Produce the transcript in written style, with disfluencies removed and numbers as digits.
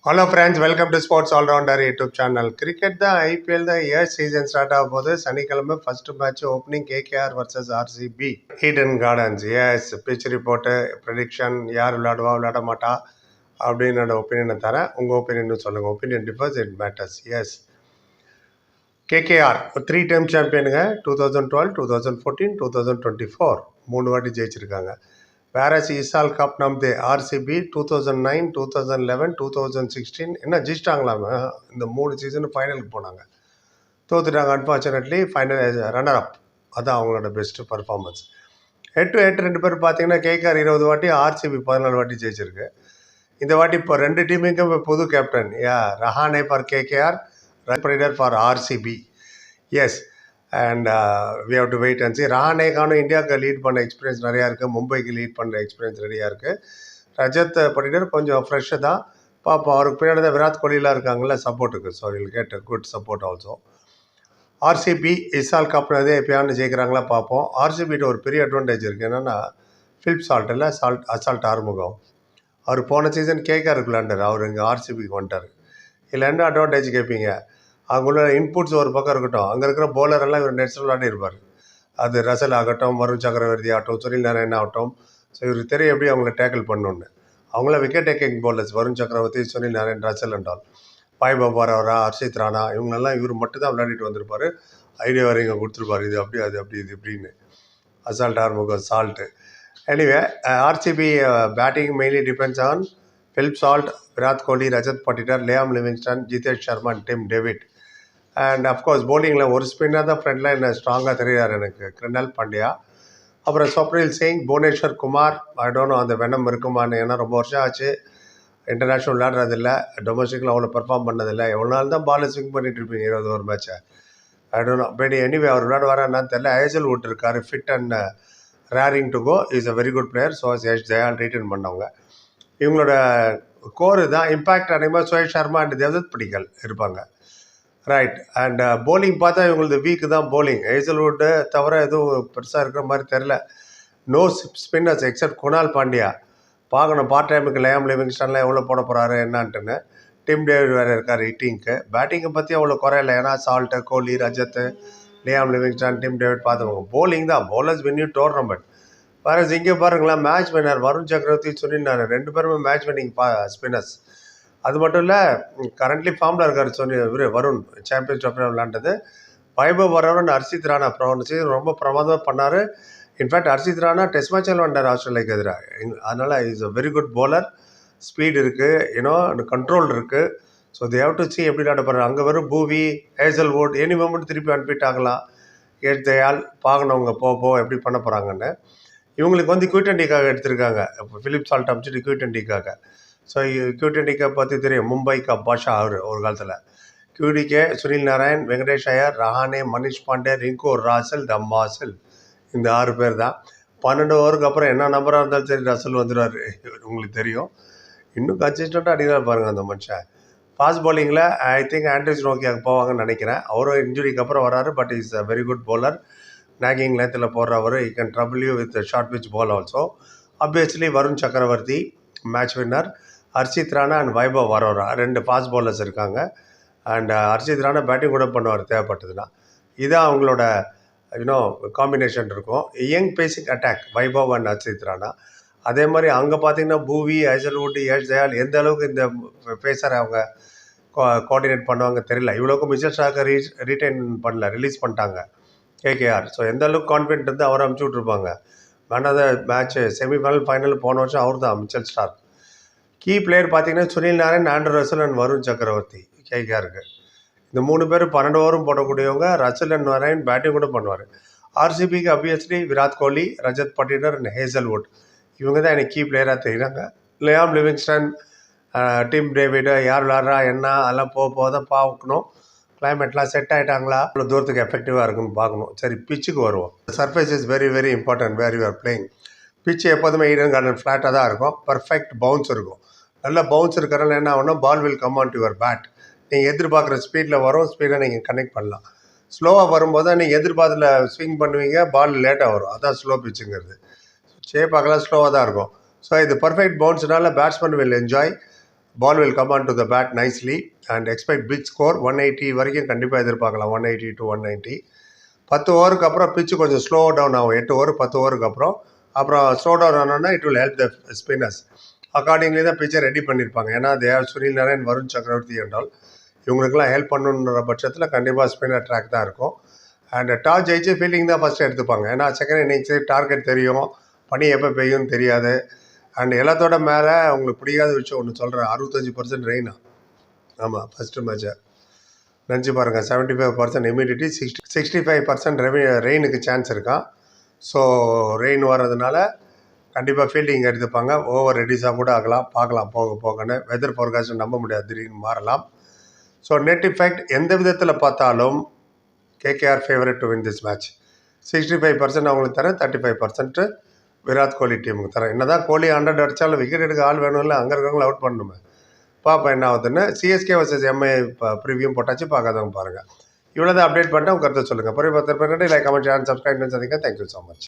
Hello friends, welcome to Sports All Rounder YouTube channel. Cricket the IPL the year season start ஆகும்போது சனிக்கிழமை first match opening KKR versus RCB Eden Gardens. எஸ் pitch report prediction யார் விளையாடுவா விளையாட மாட்டா அப்படின்னு ஒப்பீனியனை தரேன். உங்கள் ஒப்பீனியன் சொல்லுங்கள். Opinion differs, it matters. Yes KKR 3 time சாம்பியனுங்க. 2012, 2014, 2024 3 வாட்டி ஜெயிச்சிருக்காங்க. Whereas Isal Cup நம்தே ஆர்சிபி 2009, 2011, 2016 என்ன ஜெயிச்சிட்டாங்களாம. இந்த 3 சீசன் ஃபைனலுக்கு போனாங்க, தோத்துட்டாங்க. அன்ஃபார்ச்சுனேட்லி ஃபைனல் ரன்னர் அப், அதான் அவங்களோட best performance. Head to head 2 பேர் பார்த்தீங்கன்னா கேகேஆர் 20 வாட்டி, ஆர்சிபி 14 வாட்டி ஜெயிச்சிருக்கு. இந்த வாட்டி இப்போ 2 டீமுக்கும் புது கேப்டன். ரஹானே ஃபார் கேகேஆர், ரன் for RCB. Yes and we have to wait and see. ரஹானேக்கானும் இந்தியாவுக்கு லீட் பண்ண எக்ஸ்பீரியன்ஸ் நிறையா இருக்குது, மும்பைக்கு லீட் பண்ணுற எக்ஸ்பீரியன்ஸ் நிறையா இருக்குது. ரஜத் படிடர் கொஞ்சம் ஃப்ரெஷ்ஷு தான் பார்ப்போம். அவருக்கு பின்னாடி தான் விராட் கோலிலாம் இருக்காங்கல்ல சப்போர்ட்டுக்கு. So will get good support also. RCB இசால் கப்னதே எப்பயாவது ஜெயிக்கிறாங்களா பார்ப்போம். ஆர்சிபிகிட்ட ஒரு பெரிய அட்வான்டேஜ் இருக்குது. என்னென்னா ஃபிலிப் சால்ட் இல்லை, அசால்ட் ஆறுமுகம். அவர் போன சீசன் கேகேஆருக்கு விளாண்டார், அவர் இங்கே ஆர்சிபிக்கு வந்துட்டார். இதில் என்ன அட்வான்டேஜ் கேட்பீங்க? அங்குள்ள இன்புட்ஸ் ஒரு பக்கம் இருக்கட்டும், அங்கே இருக்கிற பவுலர் எல்லாம் இவர் நெட்ஸில் விளாடி இருப்பார். அது ரசல் ஆகட்டும், வருண் சக்கரவர்த்தி ஆகட்டும், சுனில் நாராயண் ஆகட்டும். ஸோ இவருக்கு தெரியும் எப்படி அவங்கள டேக்கிள் பண்ணணுன்னு. அவங்கள விக்கெட் டேக்கிங் பவுலர்ஸ் வருண் சக்கரவர்த்தி, சுனில் நாராயண், ரசல் அண்டால், பாய்பாபா ராவரா, ஹர்ஷித் ராணா, இவங்களெல்லாம் இவர் மட்டும் தான் விளையாடிட்டு வந்திருப்பார். ஐடியா வரை இங்கே கொடுத்துருப்பார், இது அப்படி அது அப்படி இது இப்படின்னு. Asalt Arumugam Salt. Anyway RCB batting mainly depends on Philip Salt, Virat Kohli, Rajat Patidar, Liam Livingstone, Jitesh Sharma, Tim David. And of course பவுலிங்கில் ஒரு ஸ்பின்னர் தான் ஃப்ரண்ட்ல என்ன ஸ்ட்ராங்காக தெரியார் எனக்கு, கிருணால் பாண்டியா. அப்புறம் Swapnil Singh, Bhuvneshwar Kumar. I don't know அந்த வெனம் இருக்குமான்னு, ஏன்னா ரொம்ப வருஷம் ஆச்சு இன்டர்நேஷ்னல் விளையாடுறதில்ல, டொமஸ்டிக்கில் அவ்வளோ பெர்ஃபார்ம் பண்ணதில்லை. எவ்வளோ நாள் தான் பாலை ஸ்விங் பண்ணிட்டு இருப்பீங்க 20 ஒரு மேட்சை? I don't know. But anyway அவர் விளையாடுவாரா என்னன்னு தெரியல. ஹேசல்வுட் இருக்கார், fit and raring to go, is a very good player. So ஜெயால் ரீட்டன் பண்ணவங்க. இவங்களோட கோர் தான் இம்பேக்ட். அதிகமாக சுயேஷ் சர்மா அண்ட் தேவதத் படிக்கல் இருப்பாங்க. ரைட். அண்ட் போலிங் பார்த்தா இவங்களது வீக்கு தான் போலிங். ஹேசல்வுட்டு தவிர எதுவும் பெருசாக இருக்கிற மாதிரி தெரில. No spinners except Kunal Pandya. பார்க்கணும் பார்ட் டைமுக்கு லியாம் லிவிங்ஸ்டன்லாம் எவ்வளோ போட போகிறாரு என்னான்ட்டுன்னு. டிம் டேவிட் வேறு இருக்கார் ஹிட்டிங்க்கு. பேட்டிங்கை பற்றி அவ்வளோ குறையில, ஏன்னா Salt, Kohli, Rajat, Liam Livingstone, Tim David பார்த்துக்கோங்க. போலிங் தான் பவுலர்ஸ் வின் யூ டோர்னமெண்ட். வேறு இங்கே பாருங்களேன், மேட்ச் வின்னர் வருண் சக்கரவர்த்தி, சுனில் நாராயண் 2 பேருமே மேட்ச் வின்னிங் ஸ்பின்னர்ஸ். அது மட்டும் இல்லை, கரண்ட்லி ஃபார்மில் இருக்கார் இவர் வருண், சாம்பியன்ஸ் ட்ராஃபியில் விளாண்டது. வைபவ் வரவன், ஹர்ஷித் ராணா ரொம்ப பிரமாதமாக பண்ணார். இன்ஃபேக்ட் ஹர்ஷித் ராணா டெஸ்ட் மேட்சில் வந்தார் ஆஸ்திரேலியாவுக்கு எதிராக. அதனால் is a very good bowler. Speed இருக்குது, கண்ட்ரோல் இருக்குது. So they have to C எப்படி விளையாட போகிறார். அங்கே வரும் பூவி, ஹேசல்வுட் எனி மூமெண்ட் திருப்பி அனுப்பிட்டாங்களாம். தயால் பார்க்கணும் அவங்க போக எப்படி பண்ண போகிறாங்கன்னு. இவங்களுக்கு Q20க்காக எடுத்திருக்காங்க. இப்போ பிலிப் சால்ட் அமைச்சிட்டு Q20க்காக. ஸோ Q20 பற்றி தெரியும், மும்பை கப் பாஷா அவர் ஒரு காலத்தில். QDK, சுனில் நாராயண், வெங்கடேஷ் ஐயர், ரஹானே, மனிஷ் பாண்டே, ரிங்கு ராசல், தம்மாசல். இந்த 6 பேர் தான். 12 ஓவருக்கு அப்புறம் என்ன நம்பராக இருந்தாலும் சரி ரசல் வந்துடுவார், உங்களுக்கு தெரியும். இன்னும் கன்சிஸ்டண்ட்டாக அடிக்கிறார் பாருங்கள் அந்த மனுஷன். ஃபாஸ்ட் பவுலிங்கில் ஐ திங்க் ஆண்ட்ரிஸ் நோக்கியாவுக்கு போவாங்கன்னு நினைக்கிறேன். அவரும் இன்ஜுரிக்கு அப்புறம் வராரு. But is a very good bowler. நாகிங் லேத்தில் போடுறவர். He can trouble you with short pitch ball also. Obviously Varun Chakravarthy match winner. Harshit Rana and Vaibhav Arora 2 fast bowlers இருக்காங்க. அண்ட் ஹர்ஷித் ராணா பேட்டிங் கூட பண்ணுவார் தேவைப்பட்டதுன்னா. இதான் அவங்களோட காம்பினேஷன் இருக்கும். Young pace attack Vaibhav and Harshit Rana. அதே மாதிரி அங்கே பார்த்தீங்கன்னா பூவி, ஹேசல்வுட், யஷ் தயால் எந்த அளவுக்கு இந்த பேசரை அவங்க கோஆர்டினேட் பண்ணுவாங்க தெரியல. இவ்வளோக்கும் மிச்சல் ஸ்டாக்கை ரீட்டைன் பண்ணல, ரிலீஸ் பண்ணிட்டாங்க கேகேஆர். ஸோ எந்த அளவுக்கு கான்ஃபிடென்ட் இருந்து அவரை அமுச்சு விட்ருப்பாங்க. Man of the match semifinal final போன வருஷம் அவர் தான் மிச்சல் ஸ்டார்க். கீ பிளேயர் பார்த்தீங்கன்னா Sunil Narayan, Andrew Russell and Varun Chakravarthy கேகேஆருக்கு. இந்த 3 பேர் 12 ஓவரும் போடக்கூடியவங்க. ரசல் அண்ட் நாராயண் பேட்டிங் கூட பண்ணுவார். ஆர்சிபிக்கு obviously Virat Kohli, Rajat Patidar and Hazlewood. இவங்க தான் எனக்கு கீ பிளேயராக தெரியுறாங்க. லியாம் லிவிங்ஸ்டன், டிம் டேவிட் யார் விளாட்றா என்ன அதெல்லாம் போக தான் பார்க்கணும். கிளைமேட்லாம் செட் ஆகிட்டாங்களா, இவ்வளோ தூரத்துக்கு எஃபெக்டிவாக இருக்குன்னு பார்க்கணும். சரி, பிச்சுக்கு வருவோம். Surface is very very important where you are playing. Pitch எப்போதுமே ஈடன் கார்டன் ஃப்ளாட்டாக தான் இருக்கும். பர்ஃபெக்ட் பவுன்ஸ் இருக்கும். நல்ல பவுன்ஸ் இருக்கிறனால என்ன ஆகும்னா ball will come on to your bat. நீங்கள் எதிர்பார்க்குற ஸ்பீடில் வரும், ஸ்பீடில் நீங்கள் கனெக்ட் பண்ணலாம். ஸ்லோவாக வரும்போது தான் நீங்கள் எதிர்பார்த்துல ஸ்விங் பண்ணுவீங்க, பால் லேட்டாக வரும். அதான் ஸ்லோ பிச்சுங்கிறது. ஷேப் பார்க்கலாம் ஸ்லோவாக தான் இருக்கும். ஸோ இது பர்ஃபெக்ட் பவுன்ஸ்னால batsman will enjoy. Ball will come on to the bat nicely and expect big score 180 வரைக்கும் கண்டிப்பாக எதிர்பார்க்கலாம். 180 to 190. 10 ஓவருக்கு அப்புறம் பிச்சு கொஞ்சம் ஸ்லோ டவுன் ஆகும். 8 ஓவர் 10 ஓவருக்கு அப்புறம் ஸ்லோ டவுன் ஆனோன்னா it will help the spinners. Accordingly தான் பிச்சை ரெடி பண்ணியிருப்பாங்க. ஏன்னா தேவ் சுனில் நாராயண், வருண் சக்கரவர்த்தி என்றால் இவங்களுக்குலாம் ஹெல்ப் பண்ணணுன்ற பட்சத்தில் கண்டிப்பாக ஸ்பின்னர் ட்ராக் தான் இருக்கும். அண்ட் டாஸ் ஜெயிச்சு ஃபீல்டிங் தான் ஃபஸ்ட்டு எடுத்துப்பாங்க. ஏன்னா செகண்ட் இன்னிங்ஸு டார்கெட் தெரியும், பனி எப்போ பெய்யும்னு தெரியாது. அண்ட் எல்லாத்தோட மேலே உங்களுக்கு பிடிக்காத விஷயம் ஒன்று சொல்கிறேன், 65% ரெயினா. ஆமாம், ஃபஸ்ட்டு மேட்சை நினச்சி பாருங்கள். 75% ஹியூமிடிட்டி, 65% ரெயினுக்கு சான்ஸ் இருக்கான். ஸோ ரெயின் வர்றதுனால கண்டிப்பாக ஃபீல்டிங் எடுத்துப்பாங்க. ஓவர் ரெடியூஸாக கூட ஆகலாம், பார்க்கலாம் போக போகன்னு. வெதர் ஃபோர்காஸ்ட் நம்ப முடியாது, திடீர்னு மாறலாம். ஸோ நெட் இஃபெக்ட் எந்த விதத்தில் பார்த்தாலும் KKR favourite to win this match. 65% அவங்களுக்கு தரேன், 35% விராட் கோலி டீமுக்கு தரேன். என்ன தான் கோலி 100 அடித்தாலும் விக்கெட் எடுக்க ஆள் வேணும்ல, அங்கே இருக்கவங்கள அவுட் பண்ணணுமே. பார்ப்போம் என்ன ஆகுதுன்னு. சிஎஸ்கே வர்சஸ் எம்ஐ ப்ரிவியூ போட்டாச்சு, பார்க்காதவங்க பாருங்கள். இவ்வளோ தான் அப்டேட் பண்ணிட்டு உங்கள் கருத்தை சொல்லுங்கள். பொறுமை 10 லைக், கமெண்ட், ஷேர், சப்ஸ்கிரைப் பண்ணி. Thank you so much.